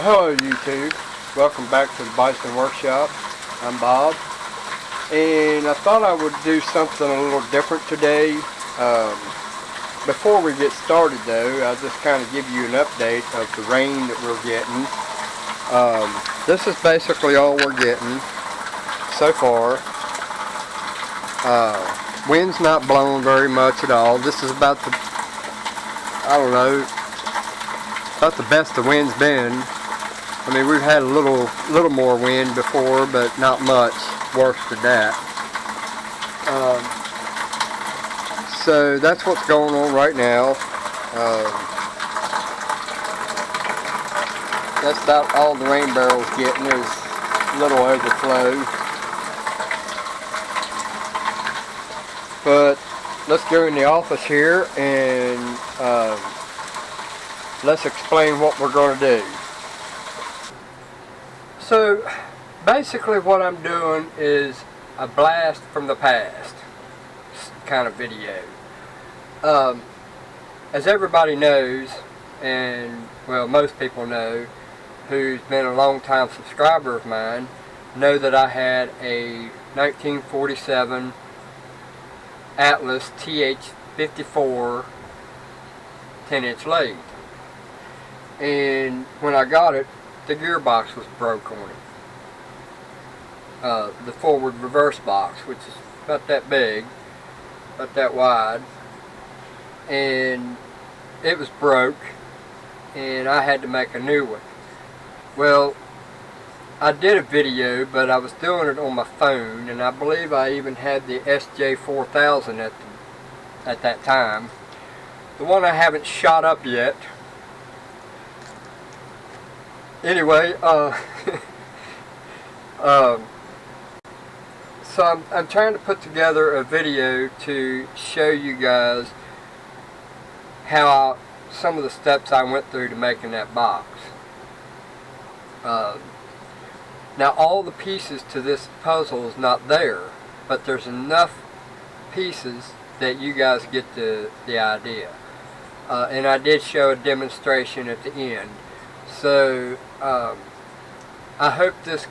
Hello YouTube, welcome back to the Bison Workshop. I'm Bob, and I thought I would do something a little different today. Before we get started though, I'll just kind of give you an update of the rain that we're getting. This is basically all we're getting so far. Wind's not blowing very much at all. This is about the, I don't know, about the best the wind's been. I mean, we've had a little more wind before, but not much worse than that. So that's what's going on right now. That's about all the rain barrel's getting. There's a little overflow. But let's go in the office here and let's explain what we're going to do. So basically what I'm doing is a blast from the past kind of video. As everybody knows, and well, most people know, who's been a long time subscriber of mine, know that I had a 1947 Atlas th54 10-inch lathe, and when I got it, the gearbox was broke on it. The forward reverse box, which is about that big, about that wide, and it was broke, and I had to make a new one. Well, I did a video, but I was doing it on my phone, and I believe I even had the SJ4000 at that time. The one I haven't shot up yet. Anyway, so I'm trying to put together a video to show you guys how some of the steps I went through to making that box. Now all the pieces to this puzzle is not there, but there's enough pieces that you guys get the idea. And I did show a demonstration at the end. So I hope this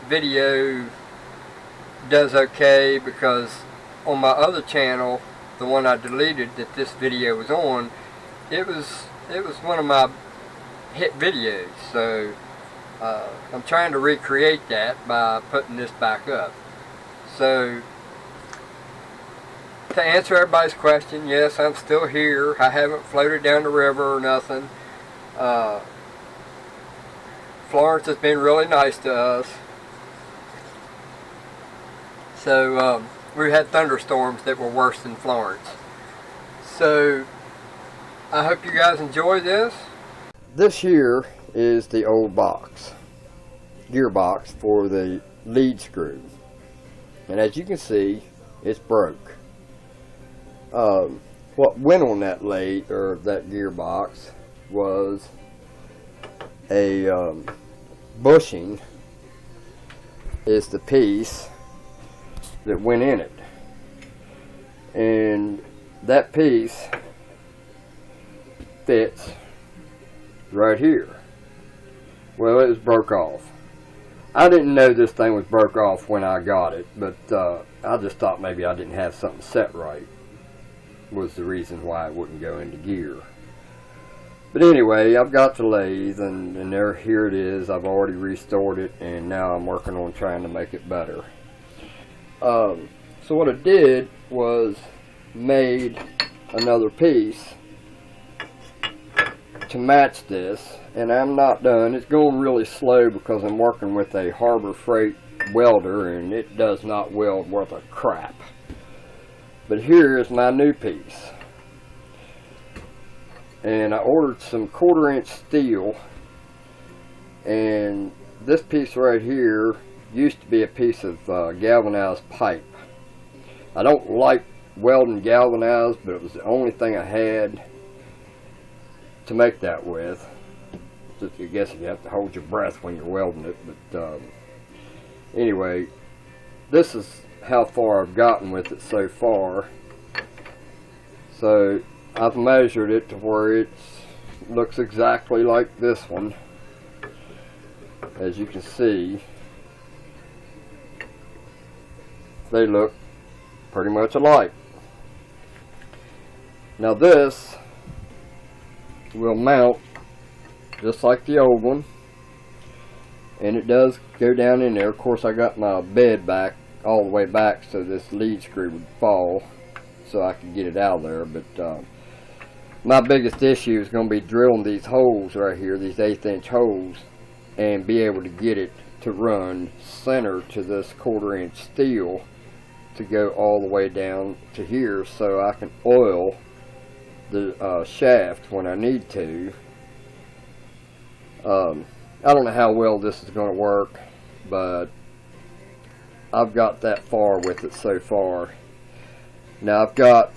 video does okay, because on my other channel, the one I deleted that this video was on, it was one of my hit videos. So I'm trying to recreate that by putting this back up. So to answer everybody's question, yes, I'm still here. I haven't floated down the river or nothing. Florence has been really nice to us. So we had thunderstorms that were worse than Florence. So I hope you guys enjoy this. This here is the old box, gearbox for the lead screw, and as you can see, it's broke. What went on that lathe, or that gearbox, was a bushing is the piece that went in it, and that piece fits right here. Well, it was broke off. I didn't know this thing was broke off when I got it, but I just thought maybe I didn't have something set right, was the reason why it wouldn't go into gear. But anyway, I've got the lathe, and here it is. I've already restored it, and now I'm working on trying to make it better. So what I did was made another piece to match this, and I'm not done. It's going really slow because I'm working with a Harbor Freight welder, and it does not weld worth a crap. But here is my new piece. And I ordered some 1/4-inch steel, and this piece right here used to be a piece of galvanized pipe. I don't like welding galvanized, but it was the only thing I had to make that with. Just, I guess you have to hold your breath when you're welding it, but anyway, this is how far I've gotten with it so far. So I've measured it to where it looks exactly like this one. as you can see, they look pretty much alike. Now this will mount just like the old one, and it does go down in there. Of course, I got my bed back all the way back so this lead screw would fall so I could get it out of there, but my biggest issue is going to be drilling these holes right here, these 1/8 inch holes, and be able to get it to run center to this 1/4 inch steel to go all the way down to here so I can oil the shaft when I need to. I don't know how well this is going to work, but I've got that far with it so far. Now I've got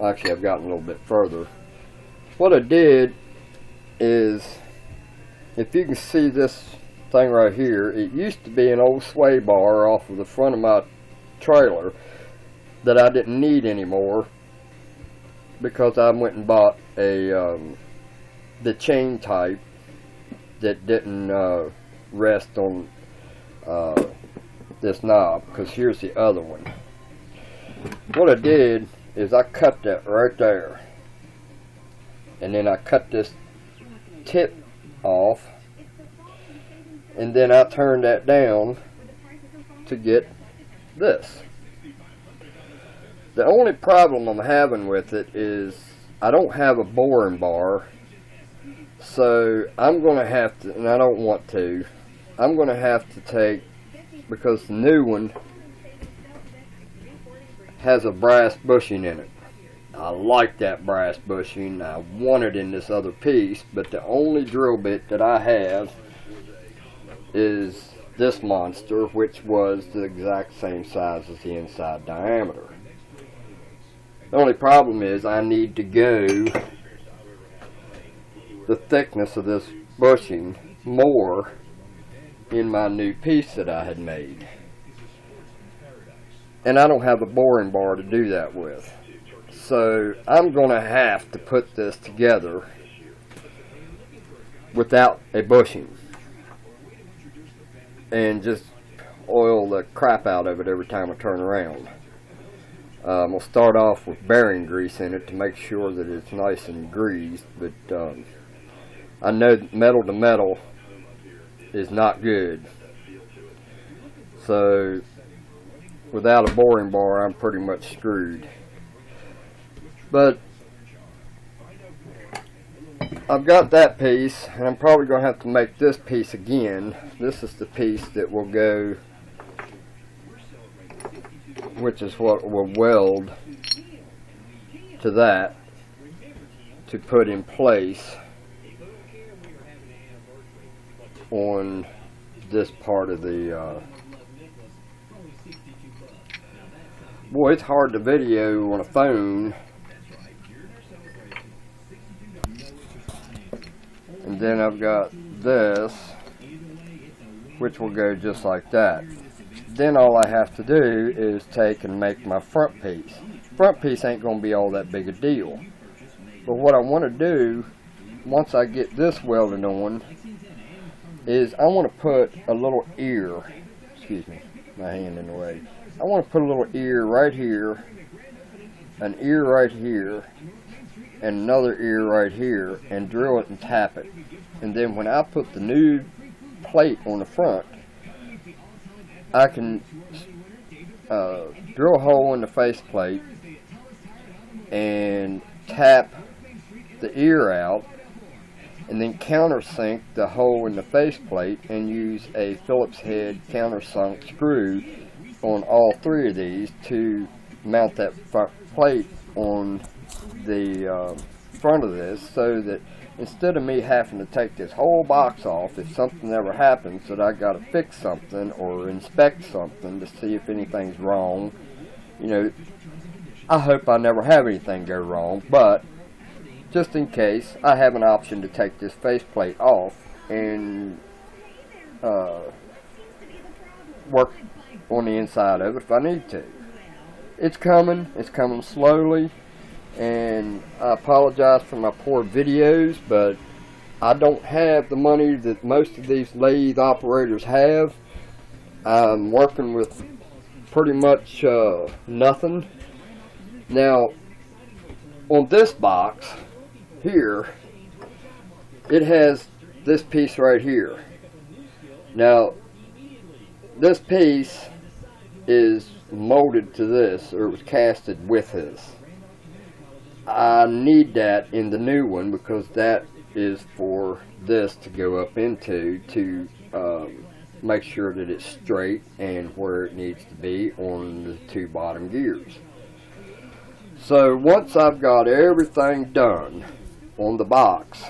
actually I've gotten a little bit further. What I did is, if you can see this thing right here, it used to be an old sway bar off of the front of my trailer that I didn't need anymore because I went and bought a the chain type that didn't rest on this knob, because here's the other one. What I did is I cut that right there, and then I cut this tip off, and then I turned that down to get this. The only problem I'm having with it is I don't have a boring bar, so I'm going to have to, and I don't want to, I'm going to have to take, because the new one has a brass bushing in it. I like that brass bushing. I want it in this other piece, but the only drill bit that I have is this monster, which was the exact same size as the inside diameter. The only problem is I need to go the thickness of this bushing more in my new piece that I had made. And I don't have a boring bar to do that with. So I'm going to have to put this together without a bushing and just oil the crap out of it every time I turn around. We'll start off with bearing grease in it to make sure that it's nice and greased, but I know that metal to metal is not good. So without a boring bar, I'm pretty much screwed. But I've got that piece, and I'm probably going to have to make this piece again. This is the piece that will go, which is what will weld to that to put in place on this part of the boy, it's hard to video on a phone. And then I've got this, which will go just like that. Then all I have to do is take and make my front piece. Front piece ain't going to be all that big a deal. But what I want to do, once I get this welded on, is I want to put a little ear, excuse me, my hand in the way. I want to put a little ear right here, an ear right here, and another ear right here, and drill it and tap it. And then when I put the new plate on the front, I can drill a hole in the faceplate and tap the ear out, and then countersink the hole in the faceplate and use a Phillips head countersunk screw on all three of these to mount that front plate on the front of this, so that instead of me having to take this whole box off if something ever happens, that I got to fix something or inspect something to see if anything's wrong. You know, I hope I never have anything go wrong, but just in case, I have an option to take this faceplate off and work on the inside of it if I need to. It's coming slowly, and I apologize for my poor videos, but I don't have the money that most of these lathe operators have. I'm working with pretty much nothing. Now, on this box here, it has this piece right here. Now, this piece is molded to this, or it was casted with this. I need that in the new one because that is for this to go up into to make sure that it's straight and where it needs to be on the two bottom gears. So once I've got everything done on the box,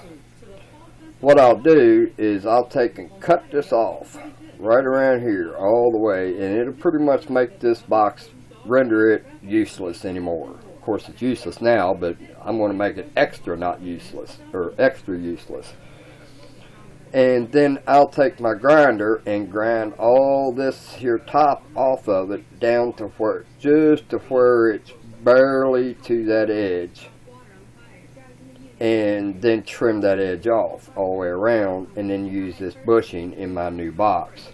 what I'll do is I'll take and cut this off right around here all the way, and it'll pretty much make this box, render it useless anymore. Of course it's useless now, but I'm going to make it extra not useless, or extra useless. And then I'll take my grinder and grind all this here top off of it down to where, just to where it's barely to that edge, and then trim that edge off all the way around, and then use this bushing in my new box.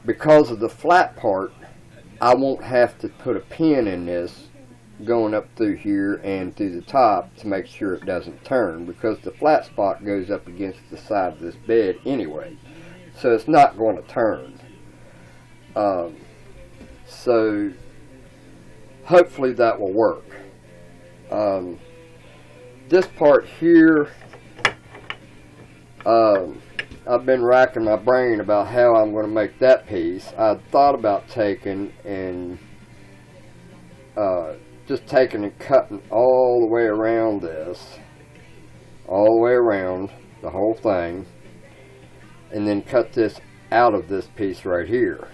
Because of the flat part, I won't have to put a pin in this going up through here and through the top to make sure it doesn't turn, because the flat spot goes up against the side of this bed anyway, so it's not going to turn. So hopefully that will work. This part here, I've been racking my brain about how I'm going to make that piece. I thought about taking and just taking and cutting all the way around this, all the way around the whole thing, and then cut this out of this piece right here,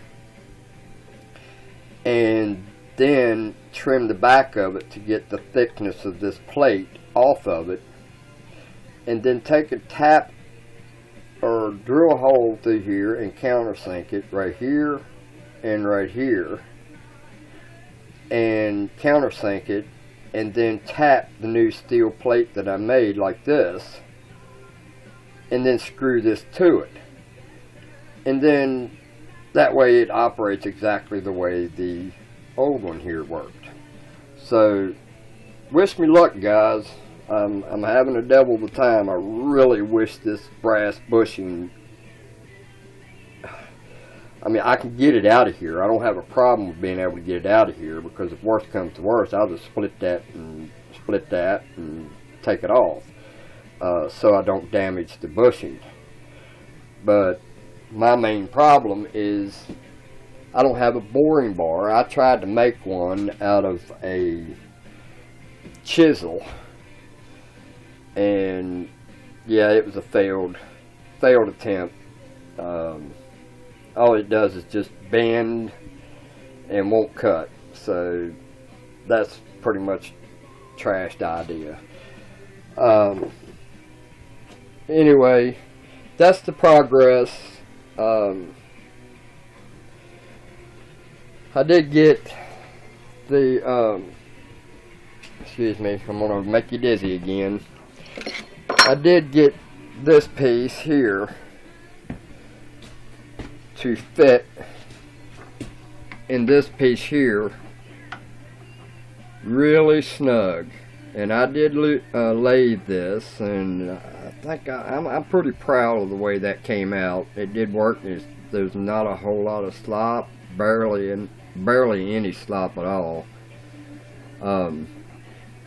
and then trim the back of it to get the thickness of this plate off of it, and then take a tap or drill a hole through here and countersink it right here and right here, and countersink it, and then tap the new steel plate that I made like this, and then screw this to it, and then that way it operates exactly the way the old one here worked. So wish me luck, guys. I'm having a devil of a time. I really wish this brass bushing, I mean, I can get it out of here. I don't have a problem with being able to get it out of here, because if worst comes to worst, I'll just split that and take it off, so I don't damage the bushing. But my main problem is I don't have a boring bar. I tried to make one out of a chisel, and yeah, it was a failed attempt. All it does is just bend and won't cut, so that's pretty much trashed idea. Anyway, that's the progress. I did get the excuse me, I'm gonna make you dizzy again. I did get this piece here to fit in this piece here really snug, and I did lathe this, and I think I'm pretty proud of the way that came out. It did work. There's not a whole lot of slop, barely any slop at all.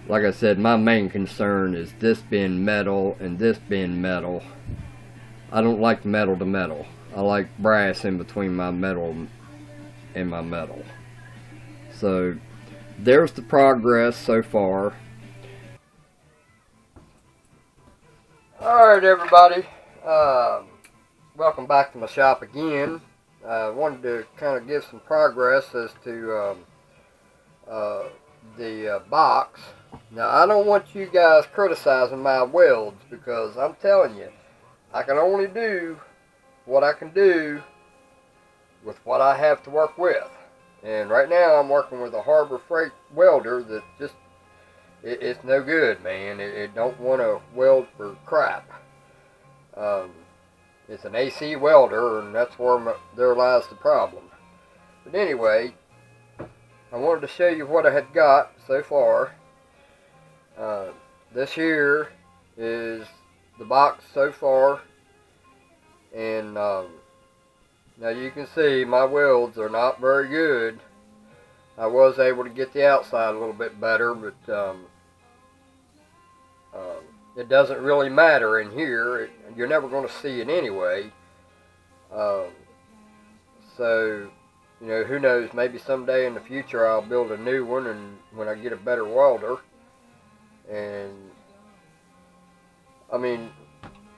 Like I said, my main concern is this being metal and this being metal. I don't like metal to metal. I like brass in between my metal and my metal. So there's the progress so far. Alright everybody, welcome back to my shop again. I wanted to kind of give some progress as to the box. Now, I don't want you guys criticizing my welds, because I'm telling you, I can only do what I can do with what I have to work with. And right now I'm working with a Harbor Freight welder that just it's no good, man. It don't want to weld for crap. It's an AC welder, and that's where there lies the problem. But anyway, I wanted to show you what I had got so far. This here is the box so far, and now you can see my welds are not very good. I was able to get the outside a little bit better, but it doesn't really matter in here. You're never going to see it anyway. So, you know, who knows, maybe someday in the future I'll build a new one, and when I get a better welder. And I mean,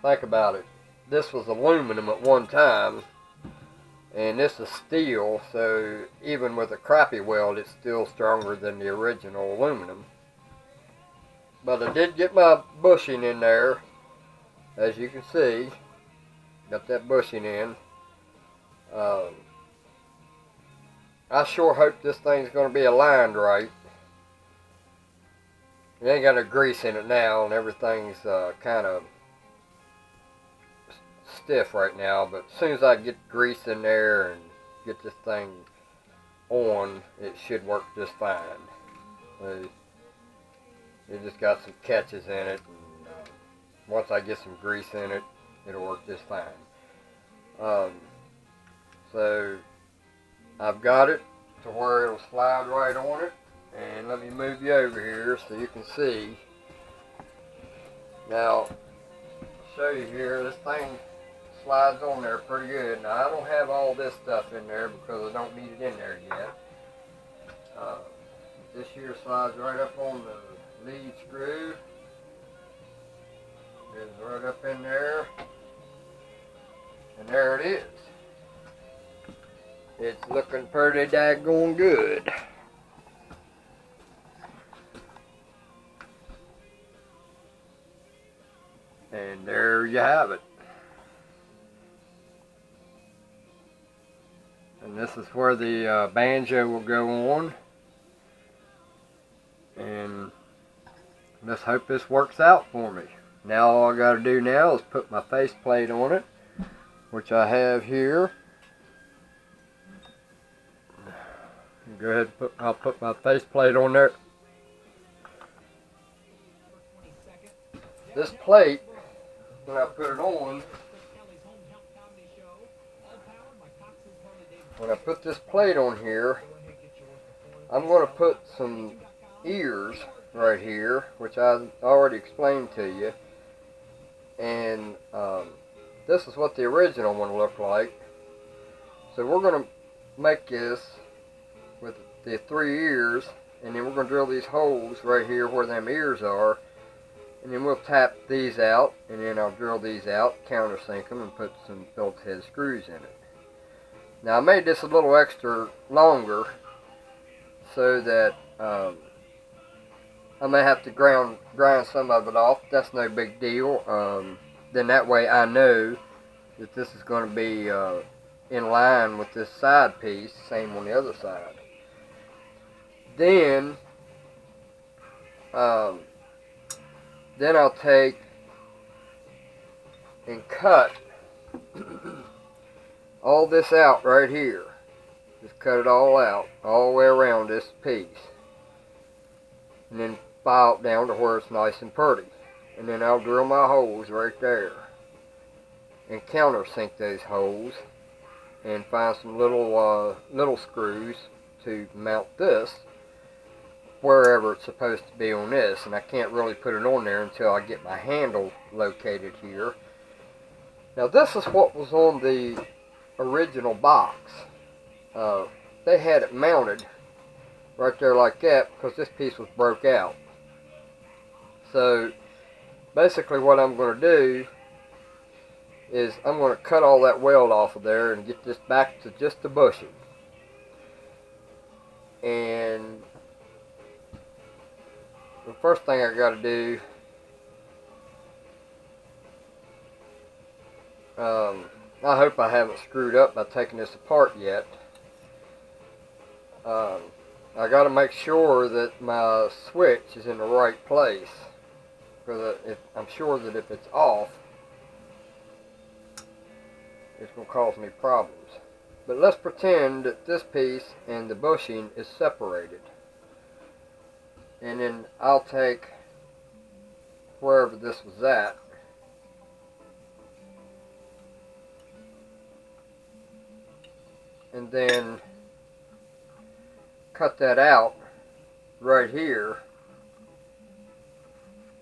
think about it. This was aluminum at one time, and this is steel, so even with a crappy weld, it's still stronger than the original aluminum. But I did get my bushing in there, as you can see. Got that bushing in. I sure hope this thing's going to be aligned right. It ain't got no grease in it now, and everything's kind of stiff right now. But as soon as I get grease in there and get this thing on, it should work just fine. It just got some catches in it, and once I get some grease in it, it'll work just fine. So I've got it to where it'll slide right on it. And let me move you over here so you can see. Now, I'll show you here, this thing slides on there pretty good. Now, I don't have all this stuff in there because I don't need it in there yet. This here slides right up on the lead screw. It's right up in there. And there it is. It's looking pretty daggone good. And there you have it. And this is where the banjo will go on. And let's hope this works out for me. Now all I got to do now is put my faceplate on it, which I have here. Go ahead and I'll put my faceplate on there. This plate, when I put it on, when I put this plate on here, I'm going to put some ears right here, which I already explained to you. And this is what the original one looked like. So we're going to make this with the 3 ears, and then we're going to drill these holes right here where them ears are. And then we'll tap these out, and then I'll drill these out, countersink them, and put some Phillips head screws in it. Now I made this a little extra longer so that I may have to grind some of it off. That's no big deal. Then that way I know that this is going to be in line with this side piece, same on the other side. Then I'll take and cut all this out right here. Just cut it all out, all the way around this piece. And then file it down to where it's nice and pretty. And then I'll drill my holes right there. And countersink those holes. And find some little screws to mount this wherever it's supposed to be on this. And I can't really put it on there until I get my handle located here. Now this is what was on the original box. They had it mounted right there like that because this piece was broke out. So basically what I'm going to do is I'm going to cut all that weld off of there and get this back to just the bushing. And the first thing I got to do, I hope I haven't screwed up by taking this apart yet. I got to make sure that my switch is in the right place, because I'm sure that if it's off, it's going to cause me problems. But let's pretend that this piece and the bushing is separated. And then I'll take wherever this was at, and then cut that out right here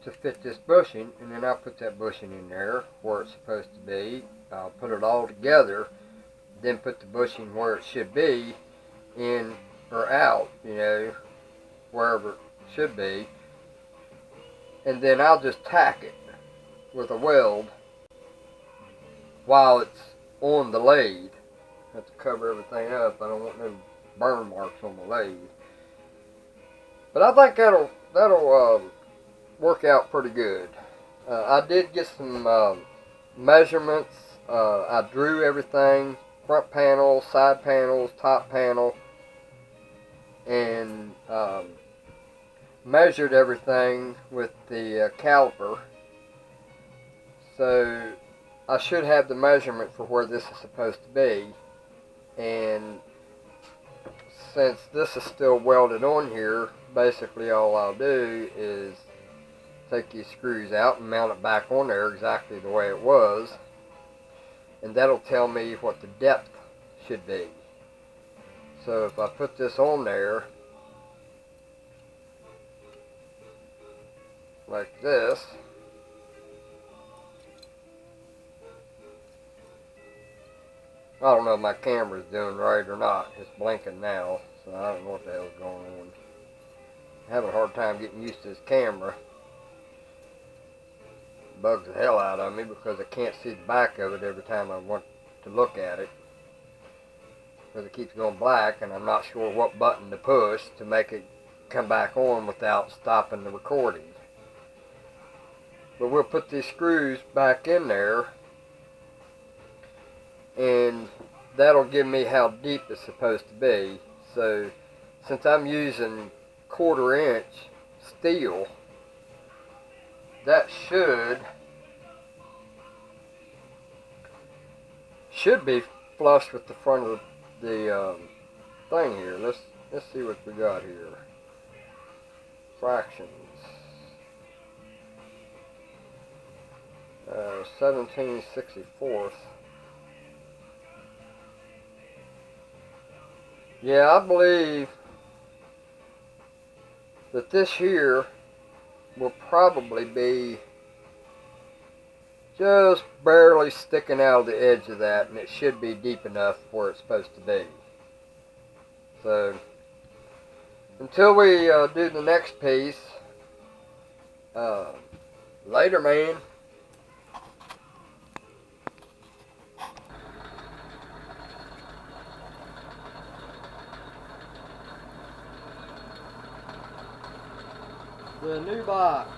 to fit this bushing, and then I'll put that bushing in there where it's supposed to be. I'll put it all together, then put the bushing where it should be, in or out, you know, wherever it should be, and then I'll just tack it with a weld while it's on the lathe. I have to cover everything up. I don't want no burn marks on the lathe. But I think that'll work out pretty good. I did get some measurements. I drew everything, front panel, side panels, top panel, and measured everything with the caliper. So I should have the measurement for where this is supposed to be. And since this is still welded on here, basically all I'll do is take these screws out and mount it back on there exactly the way it was, and that'll tell me what the depth should be. So if I put this on there like this, I don't know if my camera's doing right or not. It's blinking now, so I don't know what the hell's going on. I'm having a hard time getting used to this camera. It bugs the hell out of me because I can't see the back of it every time I want to look at it, because it keeps going black and I'm not sure what button to push to make it come back on without stopping the recording. But we'll put these screws back in there, and that'll give me how deep it's supposed to be. So since I'm using 1/4 inch steel, that should be flush with the front of the thing here. Let's see what we got here. Fractions. 17/64. Yeah, I believe that this here will probably be just barely sticking out of the edge of that, and it should be deep enough where it's supposed to be. So until we do the next piece, later, man. The new box.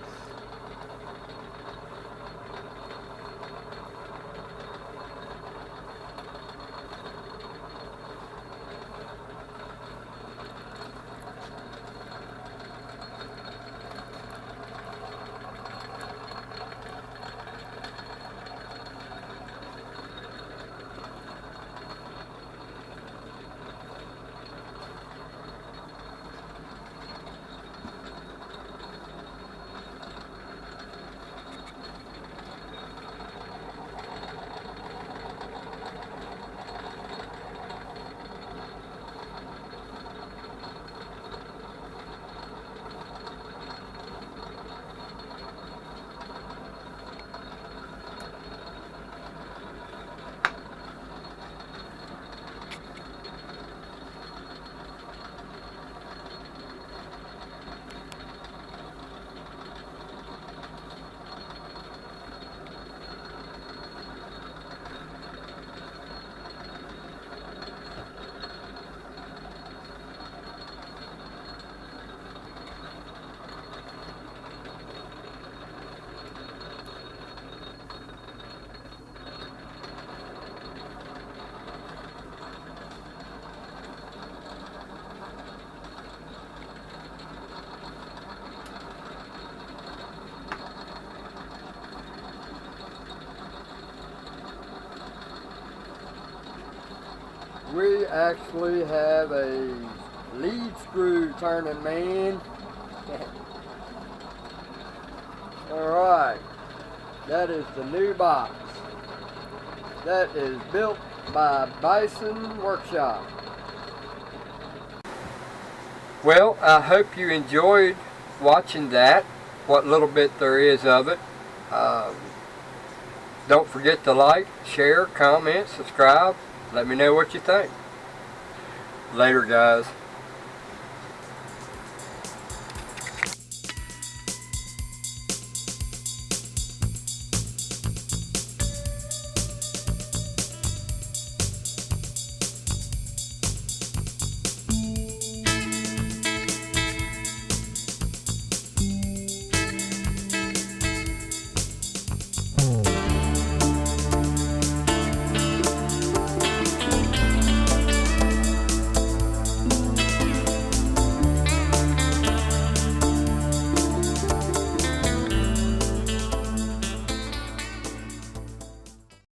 we actually have a lead screw turning man. Alright, that is the new box. That is built by Bison Workshop. Well, I hope you enjoyed watching that, what little bit there is of it. Don't forget to like, share, comment, subscribe. Let me know what you think. Later, guys.